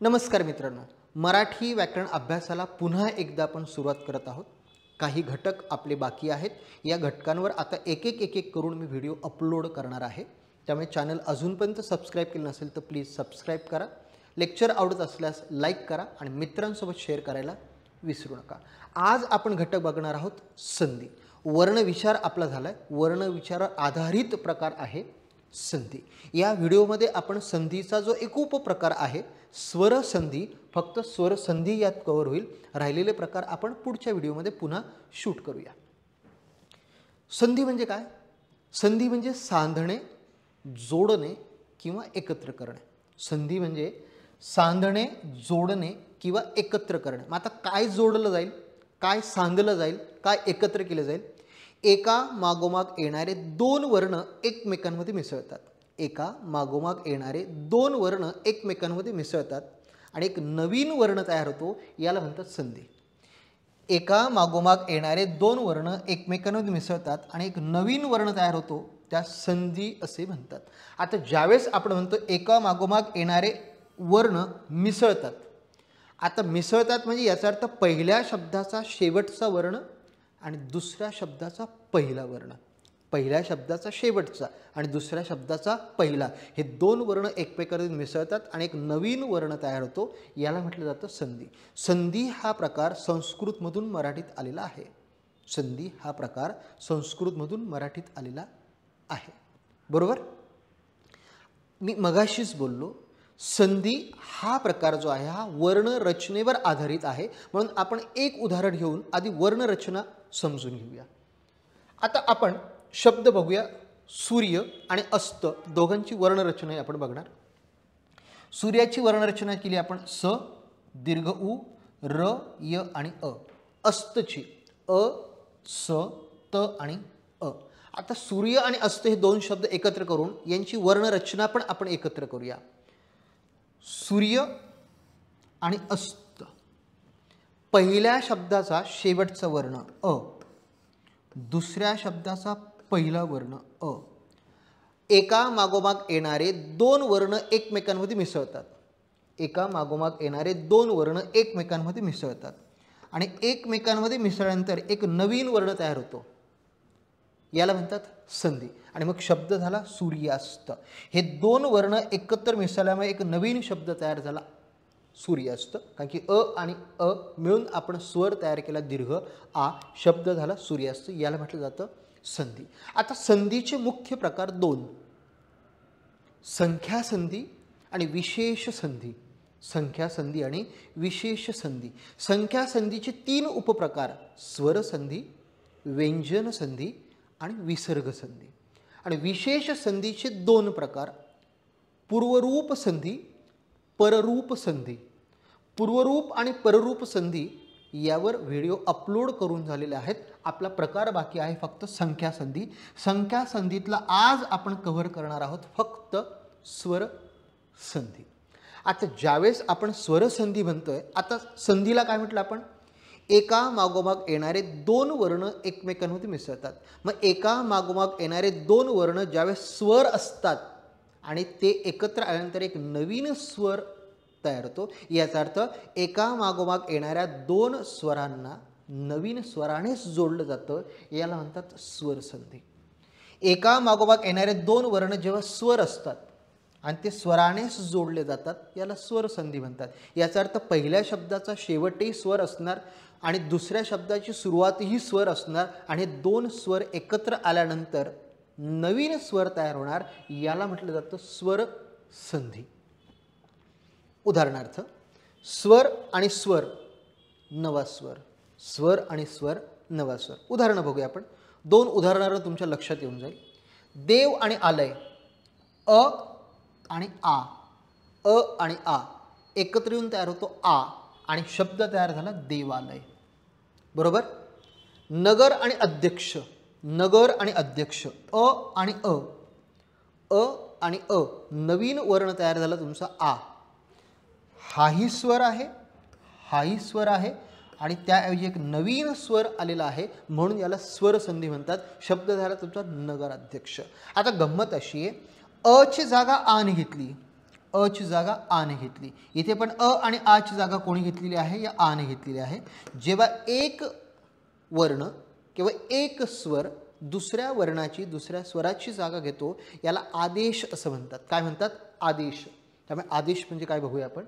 नमस्कार मित्रांनो, मराठी व्याकरण अभ्यासाला पुन्हा एकदा आपण सुरुवात करत आहोत। काही घटक आपले बाकी आहेत। या घटकांवर आता एक एक करून मी व्हिडिओ अपलोड करणार आहे। त्यामुळे चॅनल अजूनपर्यंत सबस्क्राइब केलं नसेल तर प्लीज सबस्क्राइब करा। लेक्चर आवडत असल्यास लाईक करा आणि मित्रांसोबत शेअर करायला विसरू नका। आज आपण घटक बघणार आहोत संधी। वर्णविचार आपला झालाय। वर्णविचारावर आधारित प्रकार आहे संधी। या व्हिडिओमध्ये आपण संधीचा जो एक उपप्रकार आहे स्वर संधी, फक्त स्वर संधी यात कव्हर होईल। राहिलेले प्रकार आपण पुढच्या व्हिडिओमध्ये पुन्हा शूट करूया। संधी म्हणजे काय? संधी म्हणजे सांधणे, जोडणे किंवा एकत्र करणे। संधी म्हणजे सांधणे, जोडणे किंवा एकत्र करणे। मग आता काय जोडलं जाईल, काय सांधलं जाईल, काय एकत्र केलं जाईल? एका मागोमाग येणारे दोन वर्ण एकमेकांमध्ये मिसळतात। एका मागोमाग येणारे दोन वर्ण एकमेकांमध्ये मिसळतात आणि एक नवीन वर्ण तयार होतो, याला म्हणतात संधी। एका मागोमाग येणारे दोन वर्ण एकमेकांमध्ये मिसळतात आणि एक नवीन वर्ण तयार होतो, त्या संधी असे म्हणतात। आता ज्यावेळेस आपण म्हणतो एका मागोमाग येणारे वर्ण मिसळतात, आता मिसळतात म्हणजे याचा अर्थ पहिल्या शब्दाचा शेवटचा वर्ण आणि दुसऱ्या शब्दाचा पहिला वर्ण, पहिल्या शब्दाचा शेवटचा आणि दुसऱ्या शब्दाचा पहिला, हे दोन वर्ण एकमेकांमध्ये मिसळतात आणि एक नवीन वर्ण तयार होतो, याला म्हटलं जातं संधी। संधी हा प्रकार संस्कृतमधून मराठीत आलेला आहे। संधी हा प्रकार संस्कृतमधून मराठीत आलेला आहे, बरोबर? मी मगाशीच बोललो, संधी हा प्रकार जो आहे हा वर्ण रचनेवर आधारित आहे। म्हणून आपण एक उदाहरण घेऊन आधी वर्ण रचना समजून घेऊया। आता आपण शब्द बघूया। सूर्य आणि अस्त दोघांची वर्णरचना आपण बघणार। सूर्याची वर्णरचना केली आपण स दीर्घ उ र य आणि अ। अस्तची अ स त आणि अ। आता सूर्य आणि अस्त हे दोन शब्द एकत्र करून यांची वर्णरचना पण आपण एकत्र करूया। सूर्य आणि अस्त, पहिल्या शब्दाचा शेवटचा वर्ण अ, दुसऱ्या शब्दाचा पहिला वर्ण अ। एका मागोमाग येणारे दोन वर्ण एकमेकांमध्ये मिसळतात। एका मागोमाग येणारे दोन वर्ण एकमेकांमध्ये मिसळतात आणि एकमेकांमध्ये मिसळल्यानंतर एक नवीन वर्ण तयार होतो, याला म्हणतात संधी। आणि मग शब्द झाला सूर्यास्त। हे दोन वर्ण एकत्र मिसळल्यामुळे एक नवीन शब्द तयार झाला सूर्यास्त, कारण की अ आणि अ मिळून आपण स्वर तयार केला दीर्घ आ, शब्द झाला सूर्यास्त, याला म्हटलं जातं संधी। आता संधीचे मुख्य प्रकार दोन, संख्या संधी आणि विशेष संधी। संख्या संधी आणि विशेष संधी। संख्या संधीचे तीन उपप्रकार, स्वर संधी, व्यंजन संधी आणि विसर्ग संधी। आणि विशेष संधीचे दोन प्रकार, पूर्वरूप संधी, पररूप संधी। पूर्वरूप आणि पररूप संधी यावर व्हिडिओ अपलोड करून झालेले आहेत। आपला प्रकार बाकी आहे फक्त संख्या संधी। संख्या संधीतला आज आपण कव्हर करणार आहोत फक्त स्वर संधी। आता ज्यावेळेस आपण स्वर संधी म्हणतोय, आता संधीला काय म्हटलं आपण? एका मागोमाग येणारे दोन वर्ण एकमेकांमध्ये मिसळतात। मग एका मागोमाग येणारे दोन वर्ण ज्यावेळेस स्वर असतात आणि ते एकत्र आल्यानंतर एक नवीन स्वर तयार होतो, याचा अर्थ एका मागोमाग येणाऱ्या दोन स्वरांना नवीन स्वरानेच जोडलं जातं, याला म्हणतात स्वर संधी। एका मागोमाग येणारे दोन वर्ण जेव्हा स्वर असतात आणि ते स्वरानेच जोडले जातात, याला स्वर संधी म्हणतात। याचा अर्थ पहिल्या शब्दाचा शेवटही स्वर असणार आणि दुसऱ्या शब्दाची सुरुवातही स्वर असणार आणि दोन स्वर एकत्र आल्यानंतर नवीन स्वर तयार होणार, याला म्हटलं जातं स्वर संधी। उदाहरणार्थ स्वर आणि स्वर नवा स्वर, स्वर आणि स्वर नवा स्वर। उदाहरण बघूया आपण। दोन उदाहरणांवर तुमच्या लक्षात येऊन जाईल। देव आणि आलय, अ आणि आ, अ आणि आ एकत्र येऊन तयार होतो आ आणि शब्द तयार झाला देवालय, बरोबर? नगर आणि अध्यक्ष, नगर आणि अध्यक्ष, अ आणि अ, अ आणि अ नवीन वर्ण तयार झाला तुमचा आ। हाही स्वर आहे, हाही स्वर आहे आणि त्याऐवजी एक नवीन स्वर आलेला आहे, म्हणून याला स्वर संधी म्हणतात। शब्द झाला तुमचा नगराध्यक्ष। आता गंमत अशी आहे, अ ची जागा आ ने घेतली, अ ची जागा आ ने घेतली. इथे पण अ आणि आ ची जागा कोणी घेतलेली आहे? या आ ने घेतलेली आहे. जेव्हा एक वर्ण किंवा एक स्वर दुसऱ्या वर्णाची दुसऱ्या स्वराची जागा घेतो याला आदेश असं म्हणतात. काय म्हणतात? आदेश. त्यामुळे आदेश म्हणजे काय बघूया आपण.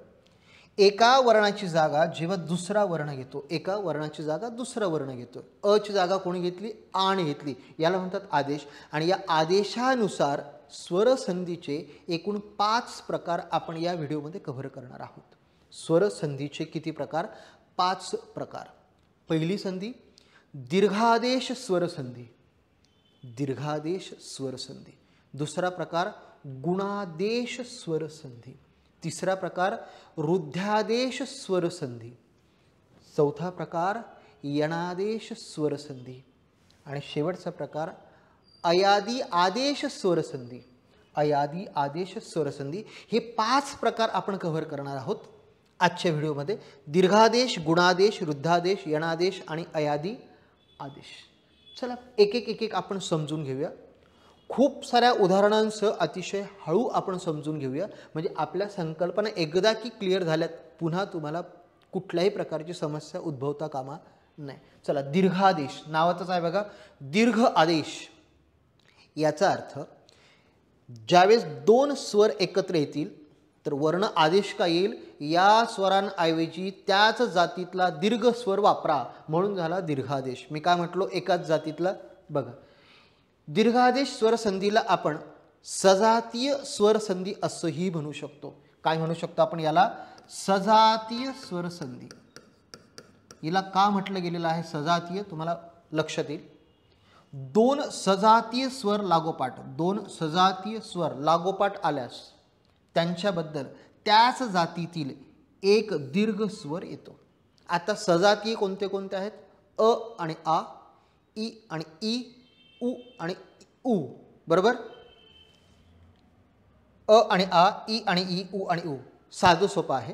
एका वर्णाची जागा जेव्हा दुसरा वर्ण घेतो, एका वर्णाची जागा दुसरा वर्ण घेतो. अ ची जागा कोणी घेतली? आ ने घेतली. याला म्हणतात आदेश. आणि या आदेशानुसार स्वरसंधीचे एकूण 5 प्रकार आपण या व्हिडिओमध्ये कव्हर करणार आहोत. स्वरसंधीचे किती प्रकार? 5 प्रकार. पहिली संधी दीर्घादेश स्वरसंधी. दीर्घादेश स्वरसंधी. दुसरा प्रकार गुणादेश स्वरसंधी. तिसरा प्रकार रुद्धादेश स्वरसंधी. चौथा प्रकार यणादेश स्वरसंधी. आणि शेवटचा प्रकार अयादी आदेश स्वरसंधी. अयादी आदेश स्वरसंधी. हे 5 प्रकार आपण कव्हर करणार आहोत आजच्या व्हिडिओमध्ये. दीर्घादेश, गुणादेश, रुद्धादेश, यणादेश आणि अयादी आदेश. चला एक एक आपण समजून घेऊया. खूप साऱ्या उदाहरणांसह अतिशय हळू आपण समजून घेऊया, म्हणजे आपल्या संकल्पना एकदा की क्लिअर झाल्यात पुन्हा तुम्हाला कुठल्याही प्रकारची समस्या उद्भवता कामा नाही. चला दीर्घादेश नावातच आहे बघा. दीर्घ आदेश याचा अर्थ ज्यावेळेस 2 स्वर एकत्र येतील तर वर्ण आदेश काय येईल? या स्वरांऐवजी त्याच जातीतला दीर्घ स्वर वापरा म्हणून झाला दीर्घादेश. मी काय म्हटलो? एकाच जातीतला. बघा दीर्घादेश स्वरसंधीला आपण सजातीय स्वरसंधी असंही म्हणू शकतो. काय म्हणू शकतो आपण याला? सजातीय स्वरसंधी. हिला का म्हटलं गेलेलं आहे सजातीय? तुम्हाला लक्षात येईल. 2 सजातीय स्वर लागोपाठ, 2 सजातीय स्वर लागोपाठ आल्यास त्यांच्याबद्दल त्याच जातीतील एक दीर्घ स्वर येतो. आता सजातीय कोणते कोणते आहेत? अ आणि आ, ई आणि ई, उ आणि उ. बरोबर? अ आणि आ, ई आणि ई, उ आणि उ. साधं सोपं आहे.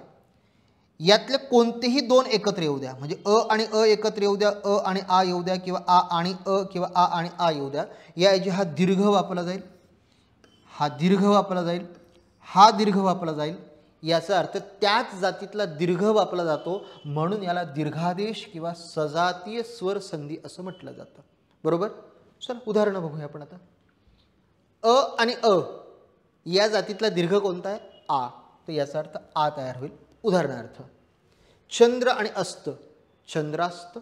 यातले कोणतेही 2 एकत्र येऊ द्या, म्हणजे अ आणि अ एकत्र येऊ द्या, अ आणि आ येऊ द्या, किंवा आ आणि अ किंवा आ आणि आ येऊ द्या. याऐवजी हा दीर्घ वापरला जाईल, हा दीर्घ वापरला जाईल, हा दीर्घ वापरला जाईल. याचा अर्थ त्याच जातीतला दीर्घ वापरला जातो म्हणून याला दीर्घादेश किंवा सजातीय स्वर संधी असं म्हटलं जातं. बरोबर? चला उदाहरणं बघूया आपण आता. अ आणि अ या जातीतला दीर्घ कोणता आहे? आ. तर याचा अर्थ आ तयार होईल. उदाहरणार्थ चंद्र आणि अस्त, चंद्रास्त.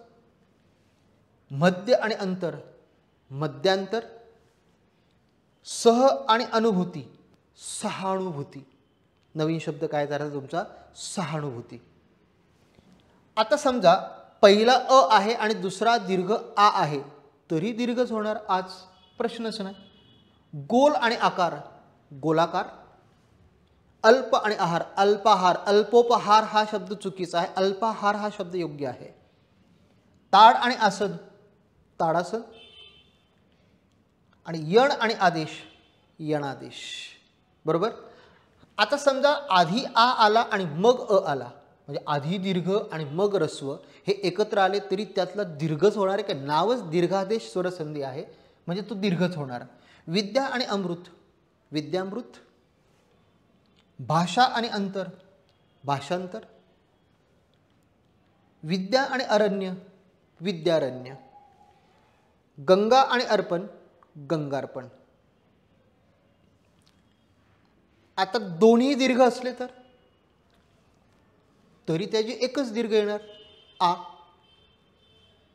मध्य आणि अंतर, मध्यांतर. सह आणि अनुभूती, सहानुभूती. नवीन शब्द काय झाला तुमचा? सहानुभूती. आता समजा पहिला अ आहे आणि दुसरा दीर्घ आ आहे तरी दीर्घच होणार आज, प्रश्नच नाही. गोल आणि आकार, गोलाकार. अल्प आणि आहार, अल्पाहार. अल्पोपहार हा शब्द चुकीचा आहे, अल्पाहार हा शब्द योग्य आहे. ताड आणि आसन, ताडासन. आणि यण आणि आदेश, यणादेश. बरोबर? आता समजा आधी आ आला आणि मग अ आला, म्हणजे आधी दीर्घ आणि मग रस्व हे एकत्र आले तरी त्यातला दीर्घच होणार आहे. का नावच दीर्घादेश स्वरसंधी आहे म्हणजे तो दीर्घच होणार. विद्या आणि अमृत, विद्यामृत. भाषा आणि अंतर, भाषांतर. विद्या आणि अरण्य, विद्यारण्य. गंगा आणि अर्पण, गंगार्पण. आता दोन्ही दीर्घ असले तर तरी त्याची एकच दीर्घ येणार, आ.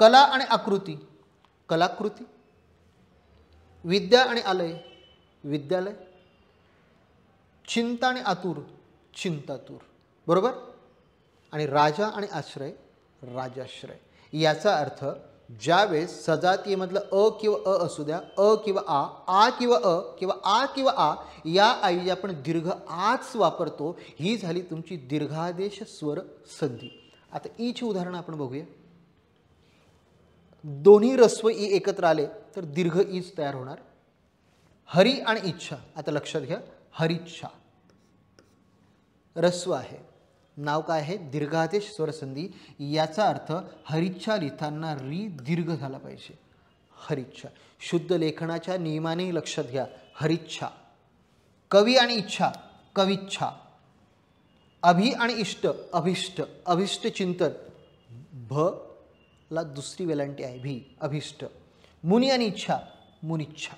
कला आणि आकृती, कलाकृती. विद्या आणि आलय, विद्यालय. चिंता आणि आतुर, चिंतातूर. बरोबर? आणि राजा आणि आश्रय, राजाश्रय. याचा अर्थ ज्यावेळेस सजातीयमधलं अ किंवा अ असू द्या, अ किंवा आ किंवा अ किंवा आ किंवा आ या ऐवजी आपण दीर्घ आच वापरतो. ही झाली तुमची दीर्घादेश स्वर संधी. आता ईची उदाहरणं आपण बघूया. दोन्ही रस्व ई एकत्र आले तर दीर्घ ईच तयार होणार. हरी आणि इच्छा. आता लक्षात घ्या, हरिच्छा रस्व आहे, नाव काय आहे? दीर्घादेश स्वरसंधी. याचा अर्थ हरिच्छा लिहिताना री दीर्घ झाला पाहिजे, हरिच्छा. शुद्ध लेखनाच्या नियमाने लक्षात घ्या, हरिच्छा. कवी आणि इच्छा, कविच्छा. अभि आणि इष्ट अभिष्ट, अभिष्ट चिंतन, भ ला दुसरी वेलांटी आहे भी, अभिष्ट. मुनी आणि इच्छा, मुनिच्छा.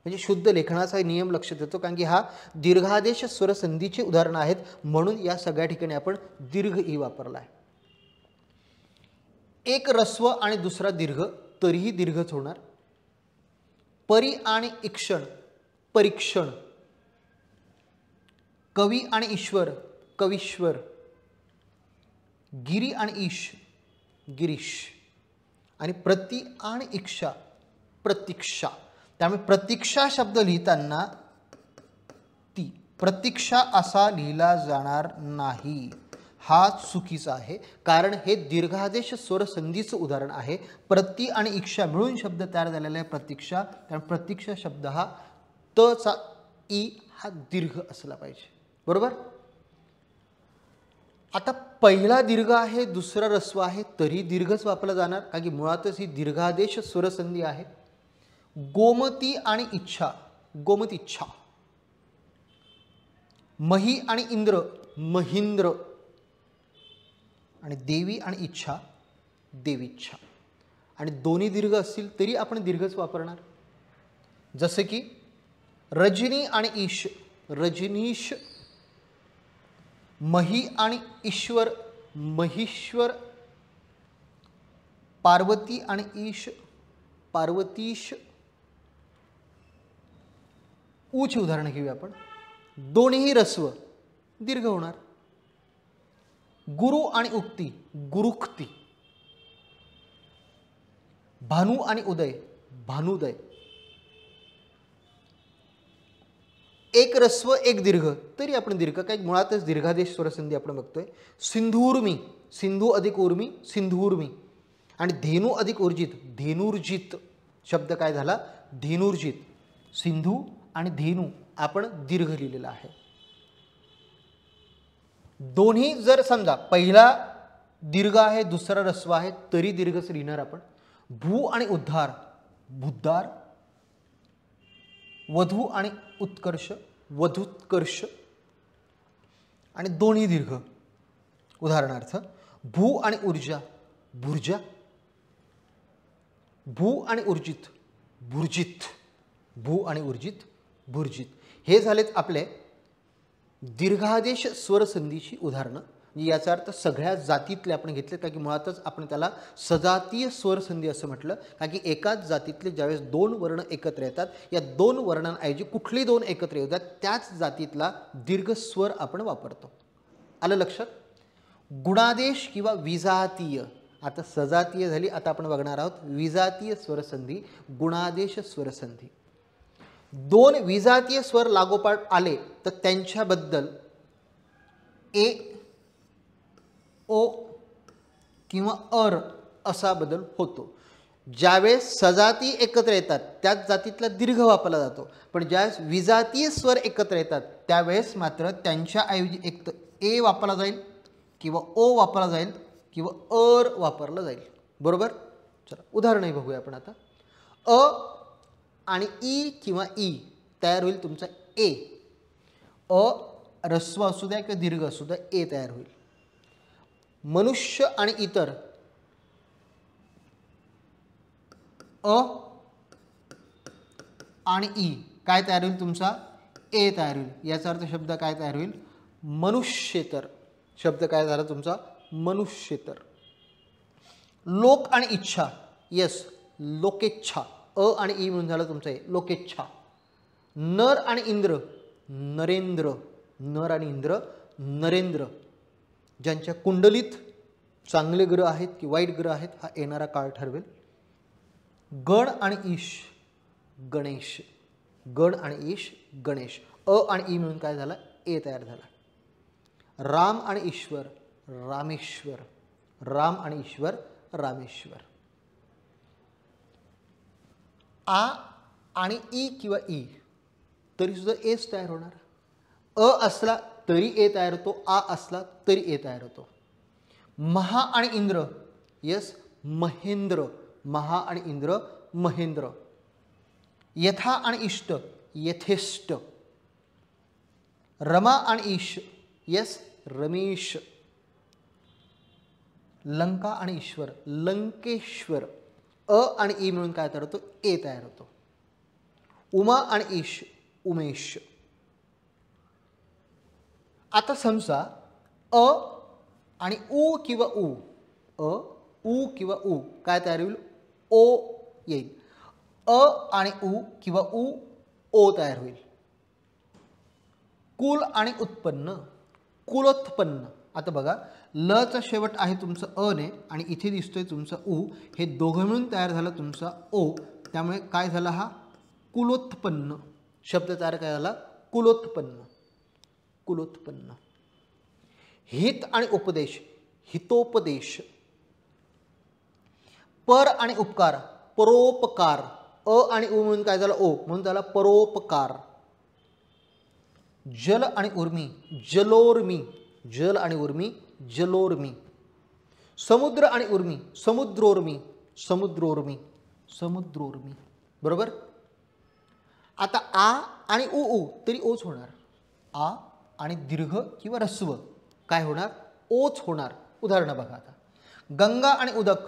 म्हणजे शुद्ध लेखनाचा नियम लक्षात येतो, कारण की हा दीर्घादेश स्वरसंधीचे उदाहरण आहेत, म्हणून या सगळ्या ठिकाणी आपण दीर्घ ई वापरला आहे. एक रस्व आणि दुसरा दीर्घ तरीही दीर्घच होणार. परी आणि इक्षण, परीक्षण. कवी आणि ईश्वर, कवीश्वर. गिरी आणि ईश, गिरीश. आणि प्रति आणि इक्षा, प्रतीक्षा. त्यामुळे प्रतीक्षा शब्द लिहिताना ती प्रतीक्षा असा लिहिला जाणार नाही, हा चुकीचा आहे, कारण हे दीर्घादेश स्वरसंधीचं उदाहरण आहे. प्रति आणि इक्षा मिळून शब्द तयार झालेला आहे प्रतीक्षा. त्यामुळे प्रतीक्षा शब्द हा त चा ई हा दीर्घ असला पाहिजे. बरोबर. आता पहिला दीर्घ आहे, दुसरा रस्व आहे, तरी दीर्घच वापरला जाणार, कारण की मुळातच ही दीर्घादेश स्वरसंधी आहे. गोमती आणि इच्छा, गोमतीच्छा. मही आणि इंद्र, महींद्र. आणि देवी आणि इच्छा, देवीच्छा. आणि दोन्ही दीर्घ असतील तरी आपण दीर्घच वापरणार. जसे की रजनी आणि ईश, रजनीश. मही आणि ईश्वर, महीश्वर. पार्वती आणि ईश, पार्वतीश. ऊचे उदाहरण घेऊया आपण. दोन्ही रस्व, दीर्घ होणार. गुरु आणि उक्ती, गुरुक्ती. भानू आणि उदय, भानुदय. एक रस्व एक दीर्घ तरी आपण दीर्घ, काही मुळातच दीर्घादेश स्वरसंधी आपण बघतोय. सिंधूर्मी, सिंधू अधिक उर्मी, सिंधूर्मी. आणि धेनू अधिक ऊर्जित, धेनुर्जित. शब्द काय झाला, धेनुर्जित. सिंधू आणि धेनू आपण दीर्घ लिहिलेला आहे. दोन्ही जर समजा पहिला दीर्घ आहे, दुसरा रस्व आहे, तरी दीर्घच लिहिणार आपण. भू आणि उद्धार, भुद्धार. वधू आणि उत्कर्ष, वधुत्कर्ष. आणि दोन्ही दीर्घ. उदाहरणार्थ भू आणि ऊर्जा, भुर्जा. भू आणि ऊर्जित, भुर्जित. भू आणि ऊर्जित, भुर्जित. हे झालेत आपले दीर्घादेश स्वरसंधीची उदाहरणं. याचा अर्थ सगळ्या जातीतले आपण घेतले, कारण की मुळातच आपण त्याला सजातीय स्वरसंधी असं म्हटलं, कारण की एकाच जातीतले ज्यावेळेस दोन वर्ण एकत्र येतात, या दोन वर्णांऐवजी कुठली दोन एकत्र येतात त्याच जातीतला दीर्घ स्वर आपण वापरतो. आलं लक्षात. गुणादेश किंवा विजातीय. आता सजातीय झाली, आता आपण बघणार आहोत विजातीय स्वरसंधी, गुणादेश स्वरसंधी. दोन विजातीय स्वर लागोपाठ आले तर त्यांच्याबद्दल ए, ओ किंवा अर असा बदल होतो. ज्यावेळेस सजाती एकत्र येतात त्याच जातीतला दीर्घ वापरला जातो, पण ज्यावेळेस विजातीय स्वर एकत्र येतात त्यावेळेस मात्र त्यांच्याऐवजी एक तर ए वापरला जाईल किंवा ओ वापरला जाईल किंवा अर वापरला जाईल. बरोबर. चला उदाहरणही बघूया आपण आता. अ आणि ई किंवा ई तयार होईल तुमचा ए. अ रस्व असू द्या किंवा दीर्घ असू द्या, ए तयार होईल. मनुष्य आणि इतर. अ आणि ई काय तयार होईल तुमचा, ए तयार होईल. याचा अर्थ शब्द काय तयार होईल, मनुष्येतर. शब्द काय झाला तुमचा, मनुष्येतर. लोक आणि इच्छा, यस लोकेच्छा. अ आणि ई म्हणून झालं तुमचं हे लोकेच्छा. नर आणि इंद्र, नरेंद्र. नर आणि इंद्र, नरेंद्र. ज्यांच्या कुंडलीत चांगले ग्रह आहेत की वाईट ग्रह आहेत हा येणारा काळ ठरवेल. गण आणि ईश, गणेश. गण आणि ईश, गणेश. अ आणि ई म्हणून काय झाला, ए तयार झाला. राम आणि ईश्वर, रामेश्वर. राम आणि ईश्वर, रामेश्वर. आ आणि ई किंवा ई तरी सुद्धा एच तयार होणार. अ असला तरी ए तयार होतो, आ असला तरी ए तयार होतो. महा आणि इंद्र, यस महेंद्र. महा आणि इंद्र, महेंद्र. यथा आणि इष्ट, यथेष्ट. रमा आणि ईश, यस रमेश. लंका आणि ईश्वर लंकेश्वर. अ आणि ई मिळून काय तयार होतो? ए तयार होतो. उमा आणि ईश उमेश. आता समजा अ आणि उ किंवा उ, अ उ किंवा उ काय तयार होईल? ओ येईल. अ आणि उ किंवा उ ओ तयार होईल. कुल आणि उत्पन्न कुलोत्पन्न. आता बघा ल चा शेवट आहे तुमचं अ ने आणि इथे दिसतोय तुमचा उ, हे दोघं मिळून तयार झालं तुमचा ओ. त्यामुळे काय झाला? हा कुलोत्पन्न शब्द तयार काय झाला? कुलोत्पन्न. कुलोत्पन्न. हित आणि उपदेश हितोपदेश. पर आणि उपकार परोपकार. अ आणि उ म्हणून काय झालं? ओ म्हणून त्याला परोपकार. जल आणि उर्मी जलोर्मी. जल आणि उर्मी जलोर्मी. समुद्र आणि उर्मी समुद्रोर्मी समुद्रोर्मी समुद्रोर्मी. बरोबर. आता आ आणि उ उ तरी ओच होणार. आ आणि दीर्घ किंवा ऱ्हस्व काय होणार? ओच होणार. उदाहरणं बघा आता. गंगा आणि उदक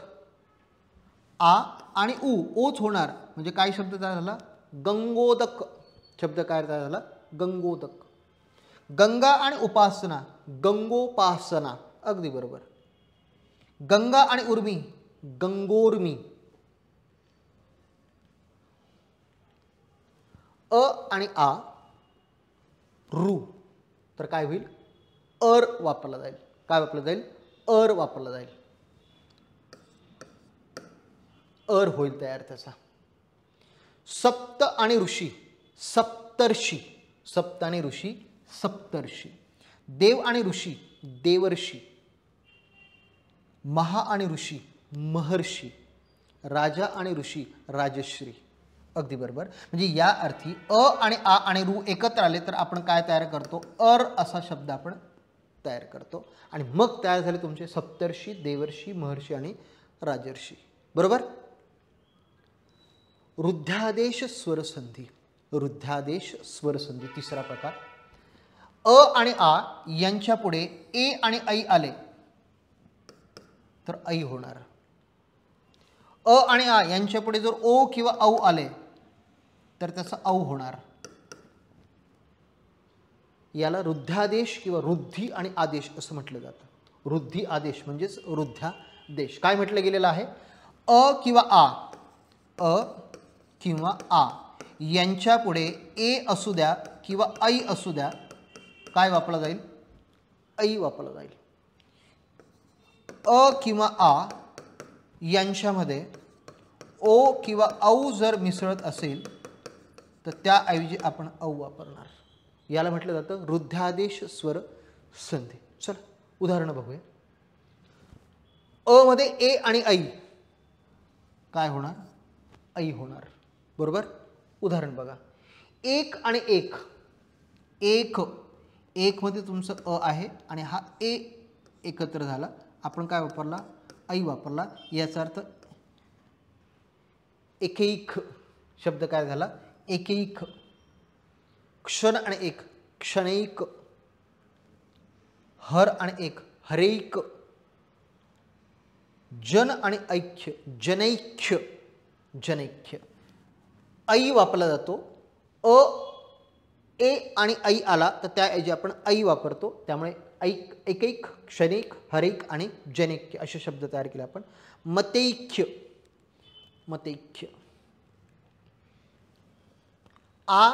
आ आणि उ ओच होणार म्हणजे काय शब्द तयार झाला? गंगोदक. शब्द काय तयार झाला? गंगोदक. गंगा आणि उपासना गंगोपासना. अगदी बरोबर. गंगा आणि उर्मी गंगोर्मी. अ आणि आ रू तर काय होईल? अर वापरला जाईल. काय वापरला जाईल? अर वापरला जाईल. अर होईल तयार त्याचा. सप्त आणि ऋषी सप्तर्षी. सप्त आणि ऋषी सप्तर्षी. देव आणि ऋषी देवर्षी. महा आणि ऋषी महर्षी. राजा आणि ऋषी राजश्री. अगदी बरोबर. म्हणजे या अर्थी अ आणि आ आणि रू एकत्र आले तर आपण काय तयार करतो? अर असा शब्द आपण तयार करतो आणि मग तयार झाले तुमचे सप्तर्षी देवर्षी महर्षी आणि राजर्षी. बरोबर. रुद्धादेश स्वरसंधी. रुद्धादेश स्वरसंधी तिसरा प्रकार. अ आणि आ यांच्या पुढे ए आणि ऐ आले तर ऐ होणार. अ आणि आ यांच्या पुढे जर ओ किंवा औ आले तर त्याचा औ होणार. याला रुद्धादेश किंवा रुद्धी आणि आदेश असं म्हटलं जातं. रुद्धी आदेश म्हणजेच रुद्धादेश. काय म्हटलं गेलेलं आहे? अ किंवा आ अ किंवा आ यांच्या पुढे ए असू द्या किंवा ऐ असू द्या काय वापरला जाईल? ऐ वापरला जाईल. अ किंवा आ यांच्यामध्ये ओ किंवा औ जर मिसळत असेल तर त्याऐवजी आपण औ वापरणार. याला म्हटलं जातं रुद्धादेश स्वर संधी. चला उदाहरणं बघूया. अ मध्ये ए आणि ऐ काय होणार? ऐ होणार. बरोबर. उदाहरण बघा. एक आणि एक एक. एक मध्ये तुमचं अ आहे आणि हा ए एकत्र झाला. आपण काय वापरला? ऐ वापरला. याचा अर्थ एकैक. शब्द काय झाला? एकैक. क्षण आणि एक क्षणैक. हर आणि एक हरैक. जन आणि ऐक्य जनैक्य जनैक्य. ऐ वापरला जातो. अ ए आणि ऐ आला तर त्याऐवजी आपण ऐ वापरतो. त्यामुळे ऐक एकैक क्षणिक हरेक आणि जनैक्य असे शब्द तयार केले आपण. मतैक्य मतैक्य. आ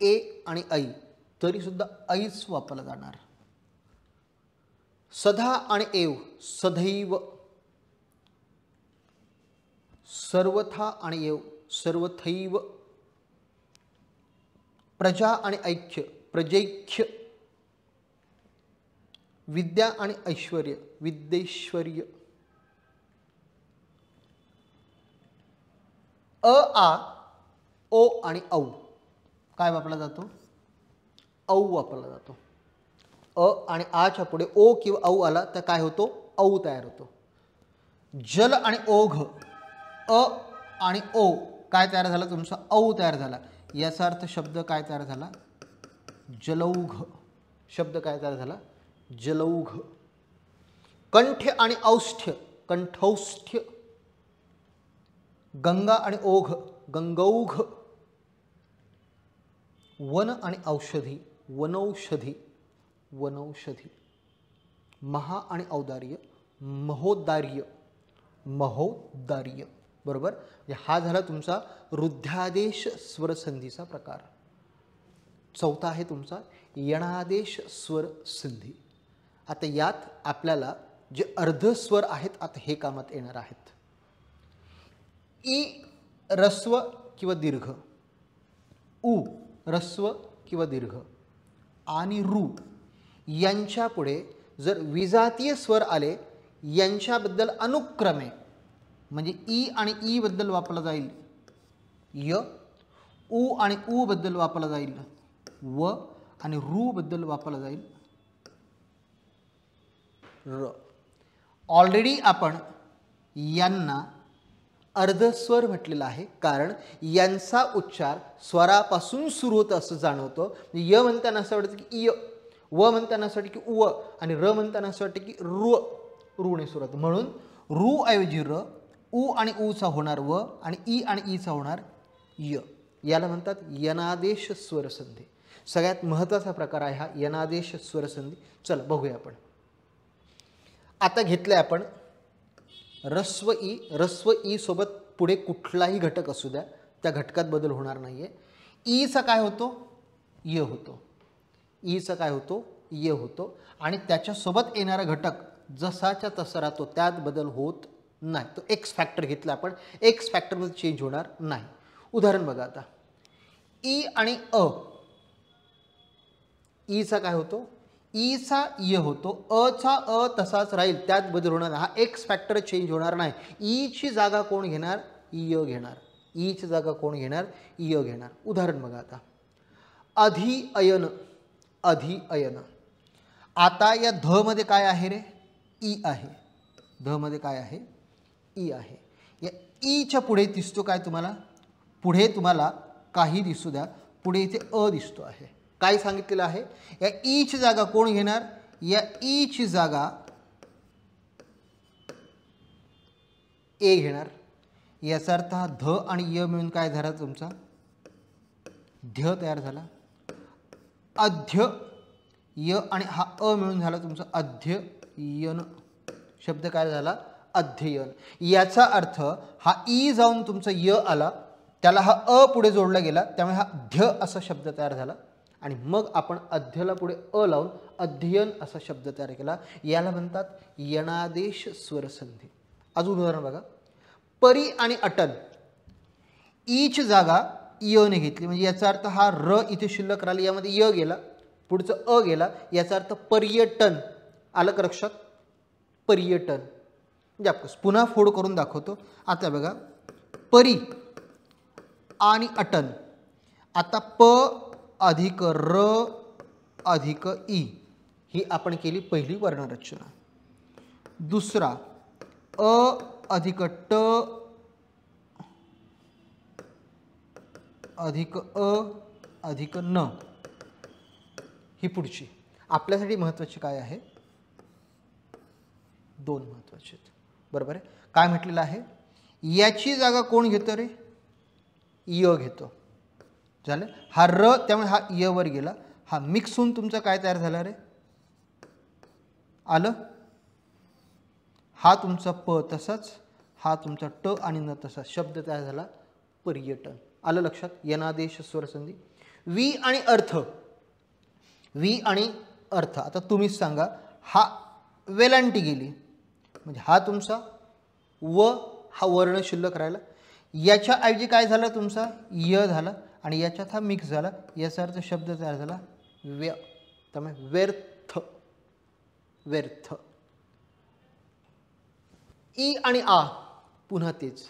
ए आणि ऐ तरी सुद्धा ऐच वापरला जाणार. सधा आणि एव सदैव. सर्वथा आणि एव सर्वथैव. प्रजा आणि ऐक्य प्रजैक्य. विद्या आणि ऐश्वर्य विद्यैश्वर्य. अ आ ओ आणि औ काय वापरला जातो? औ वापरला जातो. अ आणि आच्या पुढे ओ किंवा औ आला तर काय होतो? औ तयार होतो. जल आणि ओघ अ आणि ओ काय तयार झाला? तुमचा औ तयार झाला. याचा अर्थ शब्द काय तयार झाला? जलौघ. शब्द काय तयार झाला? जलौघ. कंठ आणि औष्ठ्य, कंठौष्ठ्य. गंगा आणि ओघ, गंगौघ. वन आणि औषधी, वनौषधी, वनौषधी. महा आणि औदार्य, महोदार्य, महोदार्य. बरोबर. हा झाला तुमचा रुद्धादेश स्वर संधीचा प्रकार. चौथा आहे तुमचा यणादेश स्वर संधी. आता यात आपल्याला जे अर्धस्वर आहेत आता हे कामात येणार आहेत. ई रस्व किंवा दीर्घ, उ रस्व किंवा दीर्घ आणि रू यांच्या पुढे जर विजातीय स्वर आले यांच्याबद्दल अनुक्रमे म्हणजे ई आणि ई बद्दल वापरला जाईल य, उ आणि उ बद्दल वापरला जाईल व आणि रू बद्दल वापरला जाईल र. ऑलरेडी आपण यांना अर्धस्वर म्हटलेला आहे कारण यांचा उच्चार स्वरापासून सुरू होतो असं जाणवतो. य म्हणताना असं वाटतं की य, व म्हणताना असं वाटतं की उ आणि र म्हणताना असं वाटतं की रू, रूने सुरू होतं. म्हणून रू ऐवजी र, उ आणि ऊचा होणार व आणि ई आणि ईचा होणार य. याला म्हणतात यनादेश स्वरसंधी. सगळ्यात महत्त्वाचा प्रकार आहे हा यनादेश स्वरसंधी. चला बघूया आपण. आता घेतलंय आपण रस्व ई. रस्व ई सोबत पुढे कुठलाही घटक असू द्या त्या घटकात बदल होणार नाहीये. ईचा काय होतो? य होतो. ईचा काय होतो? य होतो. आणि त्याच्यासोबत येणारा घटक जसाच्या तसा राहतो, त्यात बदल होत नाही. तो एक्स फॅक्टर घेतला आपण, एक्स फॅक्टरमध्ये चेंज होणार नाही. उदाहरण बघा आता. ई आणि अ. ईचा काय होतो? ईचा य होतो. अचा अ तसाच राहील, त्यात बदल होणार नाही. हा एक्स फॅक्टर चेंज होणार नाही. ईची जागा कोण घेणार? य घेणार. ईची जागा कोण घेणार? य घेणार. उदाहरण बघा आता. अधि अयन, अधि अयन. आता या ध मध्ये काय आहे रे? ई आहे. ध मध्ये काय आहे? ई आहे. या ईच्या पुढे दिसतो काय तुम्हाला? पुढे तुम्हाला काही दिसू द्या, पुढे इथे अ दिसतो आहे. काय सांगितलेलं आहे? या ईची जागा कोण घेणार? या ईची जागा ए घेणार. याचा अर्थ हा ध आणि य मिळून काय झाला तुमचा? ध्य तयार झाला. अध्य य आणि हा अ मिळून झाला तुमचा अध्ययन. शब्द काय झाला? अध्ययन. याचा अर्थ हा ई जाऊन तुमचा य आला, त्याला हा अ पुढे जोडला गेला, त्यामुळे हा ध्य असा शब्द तयार झाला. आणि मग आपण अध्यला पुढे अ लावून अध्ययन असा शब्द तयार केला. याला म्हणतात यणादेश स्वरसंधी. अजून उदाहरण बघा. परी आणि अटल. ईची जागा यने घेतली, म्हणजे याचा अर्थ हा र इथे शिल्लक राहिला, यामध्ये य गेला, पुढचं अ गेला. याचा अर्थ पर्यटन. आलं का लक्षात? पर्यटन. म्हणजे पुन्हा फोड करून दाखवतो. आता बघा. परी आणि अटल. आता प अधिक र अधिक ई ही आपण केली पहिली वर्णरचना. दुसरा अ अधिक ट अधिक अ अधिक न ही पुढची. आपल्यासाठी महत्त्वाची काय आहे? दोन महत्त्वाचे आहेत. बरोबर आहे. काय म्हटलेलं आहे? याची जागा कोण घेतो रे? य घेतो. झालं. हा र, त्यामुळे हा य वर गेला. हा मिक्स होऊन तुमचा काय तयार झाला रे? आलं. हा तुमचा प तसाच, हा तुमचा ट आणि न तसा शब्द तयार झाला पर्यटन. आलं लक्षात? यनादेश स्वरसंधी. वी आणि अर्थ. वी आणि अर्थ. आता तुम्हीच सांगा. हा वेलांटी गेली, म्हणजे हा तुमचा व हा वर्ण शिल्लक राहिला. याच्या ऐवजी काय झालं तुमचा? य झाला आणि याच्यात हा मिक्स झाला. याचा अर्थ शब्द तयार झाला व्य. त्यामुळे व्यर्थ, व्यर्थ. ई आणि आ पुन्हा तेच.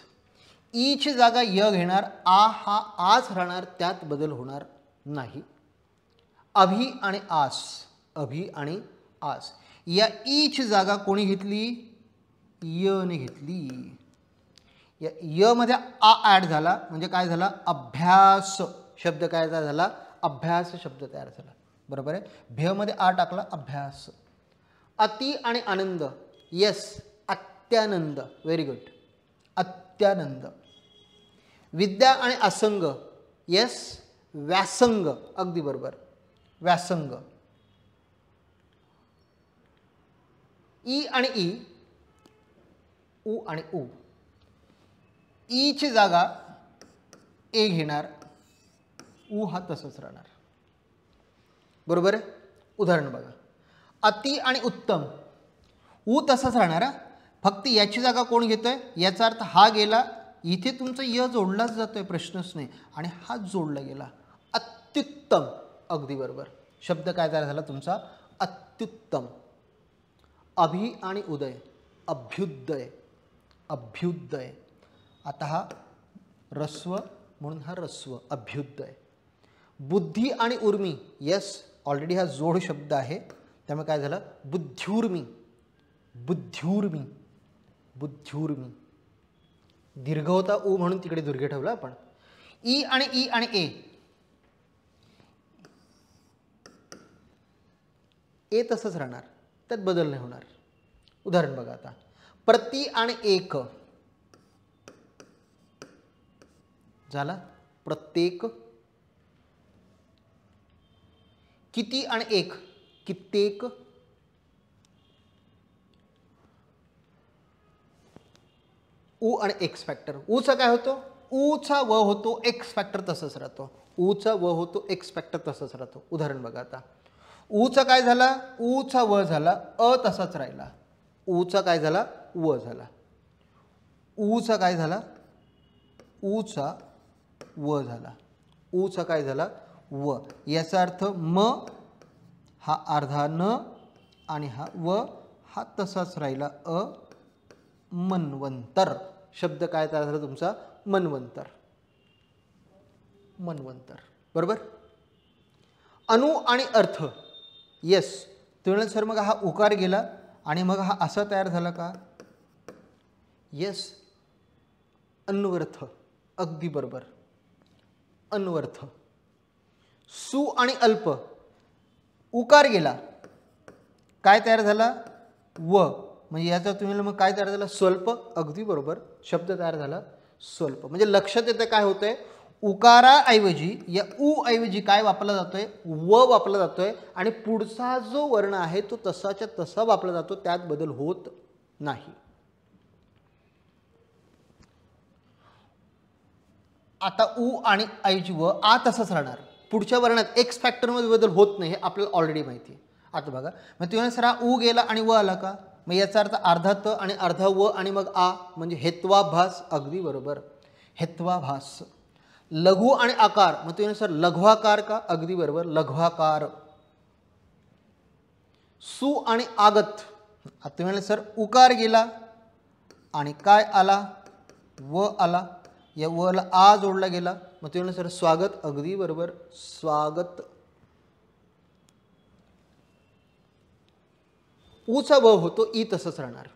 ईची जागा य घेणार, आ हा आच राहणार, त्यात बदल होणार नाही. अभि आणि आस. अभि आणि आस. या ईची जागा कोणी घेतली? य ने घेतली. या य मध्ये आ ॲड झाला, म्हणजे काय झाला? अभ्यास शब्द काय तयार झाला? अभ्यास शब्द तयार झाला. बरोबर आहे. भ्य मध्ये आ टाकला, अभ्यास. अति आणि आनंद, यस, अत्यानंद, व्हेरी गुड, अत्यानंद. विद्या आणि असंग, यस, व्यासंग, अगदी बरोबर, व्यासंग. ई आणि ई, उ आणि उ, ई ची जागा ए घेणार, उ हा तसंच राहणार. बरोबर आहे. उदाहरण बघा, अति आणि उत्तम, उ तसंच राहणार. फक्त याची जागा कोण घेतोय, याचा अर्थ हा गेला, इथे तुमचा य जोडलाच जातोय, प्रश्नच नाही, आणि हा जोडला गेला. अत्युत्तम, अगदी बरोबर. शब्द काय तयार झाला तुमचा, अत्युत्तम. अभि आणि उदय, अभ्युदय, अभ्युदय. आता हा रस्व म्हणून हा रस्व, अभ्युदय. बुद्धी आणि उर्मी, यस, ऑलरेडी हा जोड शब्द आहे, त्यामुळे काय झालं, बुद्ध्युर्मी, बुद्ध्युर्मी, बुद्ध्युर्मी. दीर्घ होता उ म्हणून तिकडे दीर्घ ठेवला आपण. ई आणि ए, ए तसंच राहणार, त्यात बदल नाही होणार. उदाहरण बघा आता, प्रति आणि एक झाला, प्रत्येक. किती आणि एक, कित्येक. उ आणि एक्स फॅक्टर, ऊचा काय होतो, ऊचा व होतो, एक्स फॅक्टर तसंच राहतो, ऊचा व होतो, एक्स फॅक्टर तसंच राहतो. उदाहरण बघा आता, ऊचा काय झाला, ऊचा व झाला, अ तसाच राहिला. ऊचा काय झाला, व झाला. ऊचा काय झाला, ऊचा व झाला. ऊचा काय झाला, व. याचा अर्थ म हा अर्धा न आणि हा व हा तसाच राहिला, अ, मन्वंतर. शब्द काय तयार झाला तुमचा, मन्वंतर, मन्वंतर. बरोबर. अणु आणि अर्थ, यस. तुम्ही सर मग हा उकार गेला आणि मग हा असा तयार झाला का, यस, अन्वर्थ, अगदी बरोबर, अन्वर्थ. सु आणि अल्प, उकार गेला, काय तयार झाला, व, म्हणजे याचा तुम्ही मग काय तयार झाला, स्वल्प, अगदी बरोबर, शब्द तयार झाला स्वल्प. म्हणजे लक्षात येतं काय होतंय, उकाराऐवजी या उ ऐवजी काय वापरला जातोय, व वापरला जातोय, आणि पुढचा जो वर्ण आहे तो तसाच्या तसा वापरला जातो, त्यात बदल होत नाही. आता उ आणि ऐवजी व, आ तसंच राहणार. पुढच्या वर्णात एक्स फॅक्टरमध्ये बदल होत नाही, हे आपल्याला ऑलरेडी माहिती आहे. आता बघा, मग तुम्ही सर हा उ गेला आणि व आला का, मग याचा अर्थ अर्धा त आणि अर्धा व आणि मग आ, म्हणजे हेत्वाभास, अगदी बरोबर, हेत्वाभास. लघु आणि आकार, मग तुम्ही सर लघ्वाकार का, अगदी बरोबर, लघ्वाकार. सु आणि आगत, आता तुम्ही सर उकार गेला आणि काय आला, व आला, या वला आ जोडला गेला, मग तुम्ही सर स्वागत, अगदी बरोबर, स्वागत. ऊचा व होतो, ई तसंच राहणार,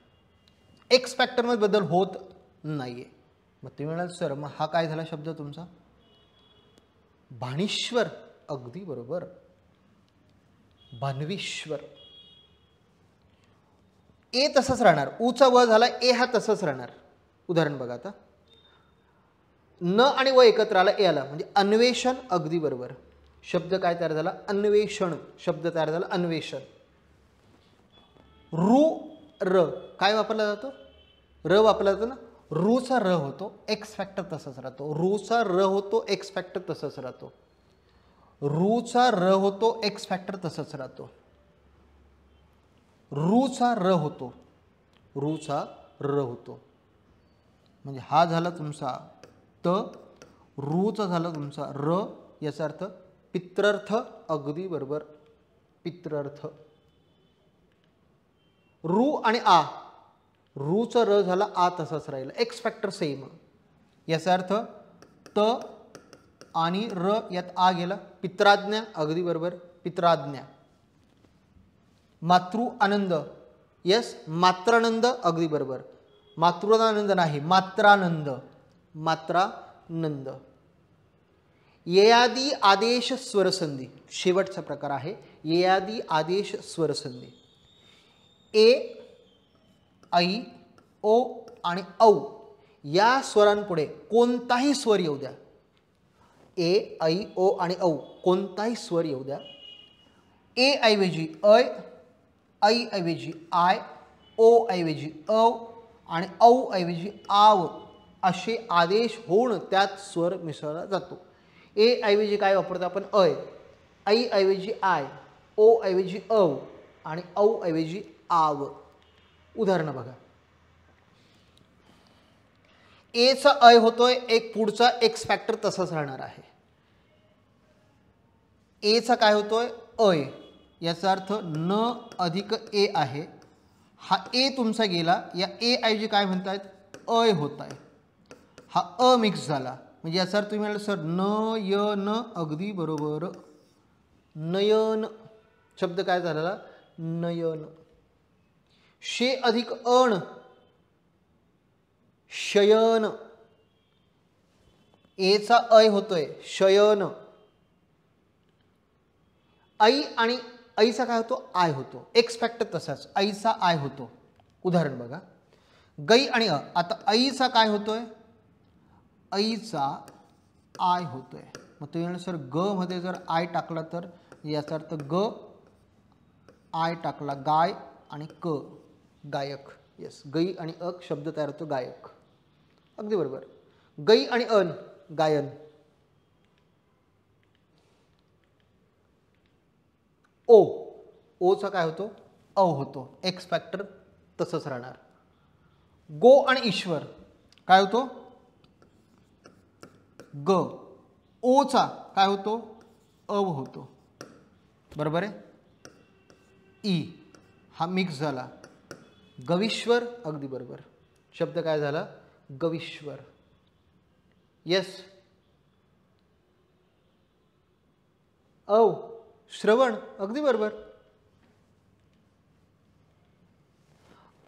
एक्स फॅक्टरमध्ये बदल होत नाहीये. मग तुम्ही म्हणाल सर मग हा काय झाला शब्द तुमचा, भाणीश्वर, अगदी बरोबर, भानवीश्वर. ए तसंच राहणार, ऊचा व झाला, ए हा तसंच राहणार. उदाहरण बघा आता, न आणि व एकत्र आला, ए आला, म्हणजे अन्वेषण, अगदी बरोबर, शब्द काय तयार झाला, अन्वेषण, शब्द तयार झाला अन्वेषण. रु र काय वापरला जातो, र वापरला जातो ना, रूचा र होतो, एक्स फॅक्टर तसंच राहतो, रूचा र होतो, एक्स फॅक्टर तसंच राहतो, रूचा र होतो, एक्स फॅक्टर तसंच राहतो, रूचा र होतो, रूचा र होतो. म्हणजे हा झाला तुमचा त, रूचा झाला तुमचा र, याचा अर्थ पित्रर्थ, अगदी बरोबर, पित्रर्थ. रु आणि आ, रूचा र झाला, आ तसाच राहिला, एक्स फॅक्टर सेम, याचा अर्थ त आणि र यात आ गेला, पित्राज्ञा, अगदी बरोबर, पित्राज्ञा. मातृ आनंद, यस, मात्रानंद, अगदी बरोबर, मातृआनंद नाही, मात्रानंद, मात्रानंद. ययादी आदेश स्वरसंधी, शेवटचा प्रकार आहे ययादी आदेश स्वरसंधी. ए, ऐ, ओ आणि औ या स्वरांपुढे कोणताही स्वर येऊ द्या. ए, ऐ, ओ आणि औ कोणताही स्वर येऊ द्या. ए ऐवजी ऐ, ऐ ऐवजी आय, ओ ऐवजी औ आणि औ ऐवजी आव असे आदेश होऊन त्यात स्वर मिसळला जातो. ए ऐवजी काय वापरतो आपण? ऐ. ऐ ऐवजी आय, ओ ऐवजी औ आणि औ ऐवजी आव. उदाहरण बघा. एचा ऐ होतोय, एक पुढचा एक्स फॅक्टर तसाच राहणार आहे. एचा काय होतोय? ऐ. याचा अर्थ न अधिक ए आहे. हा ए तुमचा गेला, या ए ऐवजी काय म्हणतायत? ऐ होत आहे. हा अ मिक्स झाला, म्हणजे याचा अर्थ तुम्ही म्हणाल सर नयन, अगदी बरोबर. नयन शब्द काय झाला? नयन. शे अधिक अण, शयन. एचा ऐ होतोय शयन. ऐ आणि ऐचा काय होतो? आय होतो. एक्स फॅक्टर तसाच ऐचा आय होतो. उदाहरण बघा. गै आणि अ. आता ऐचा काय होतोय? ऐचा आय होतोय. मग तुम्ही म्हणाल सर ग मध्ये जर आय टाकला तर याचा अर्थ ग आय टाकला, गाय आणि क गायक. येस, गै आणि अ शब्द तयार होतो गायक. अगदी बरोबर. गै आणि अन गायन. ओ, ओचा काय होतो? औ होतो. एक्स फॅक्टर तसंच राहणार. गो आणि ईश्वर काय होतो? ग. ओचा काय होतो? अव होतो. बरोबर आहे. ई हा मिक्स झाला. गवीश्वर, अगदी बरोबर. शब्द काय झाला? गवीश्वर. येस. औ श्रवण, अगदी बरोबर.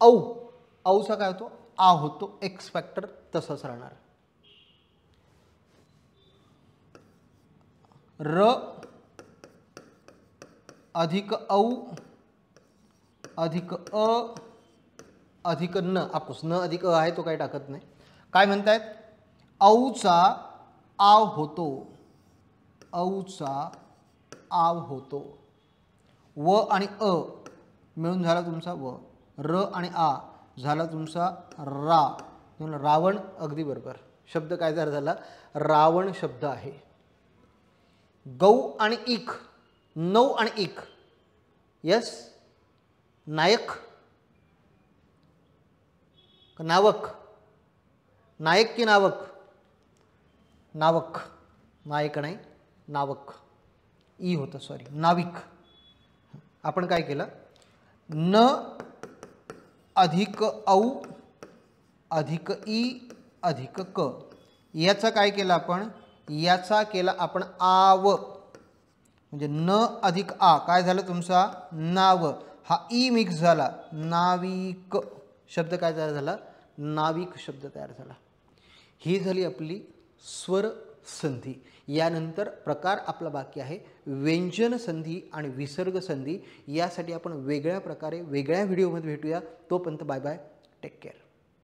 औ, औचा काय होतो? आ होतो. एक्स फॅक्टर तसंच राहणार. र अधिक औ अधिक अ अधिक न. आपूस न अधिक अ आहे तो काही टाकत नाही. काय म्हणतायत? औचा आव होतो. औचा आव होतो. व आणि अ मिळून झाला तुमचा व. र आणि आ झाला तुमचा रा. रावण, अगदी बरोबर. शब्द काय झाला? रावण शब्द आहे. गौ आणि इक, नौ आणि इक. यस. नायक, नावक. नायक की नावक? नावक. नायक नाही, नावक. ई होतं, सॉरी, नाविक. आपण काय केलं? न अधिक औ अधिक ई अधिक क. याचा काय केलं आपण? याचा केला आपण आव. म्हणजे न अधिक आ काय झालं तुमचा? नाव. हा ई मिक्स झाला, नाविक. शब्द काय तयार झाला? नाविक शब्द तयार झाला. ही झाली आपली स्वर संधी. यानंतर प्रकार आपला बाकी आहे व्यंजन संधी आणि विसर्ग संधी. यासाठी आपण वेगळ्या प्रकारे वेगळ्या व्हिडिओमध्ये भेटूया. तोपर्यंत बाय बाय, टेक केअर.